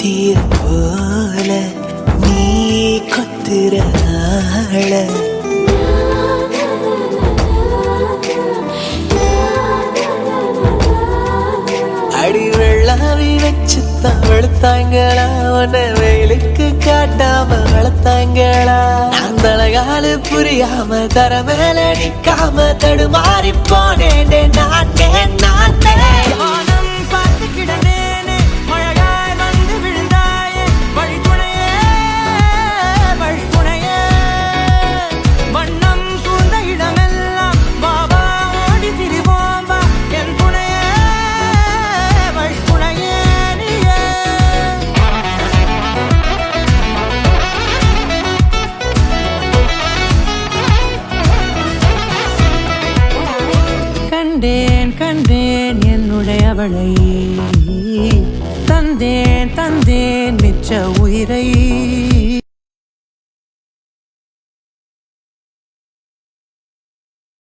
தீய போல நீ கொத்துற ஆள அடி வெள்ளாவி வச்சுத்தான் வெளுத்தாங்களா உன்னை வெயிலுக்கு காட்டாம வளர்த்தாங்களா நான் தலகாலு புரியாம தர மேல நிக்காம தடுமாறி போனேன் நானே நானே பார்த்து கிடந்தேனே மழகாய் வந்து விழுந்தாயே வழித்துணையே வழித்துணையே வண்ணம் சூழ்ந்த இடமெல்லாம் பாபா ஓடி திரிவோம்பா என் துணையே வழித்துணையே நீயே கண்டேன் கண்டேன் என்னுடையவளை தந்தேன் தந்தேன் மிச்ச உயிரை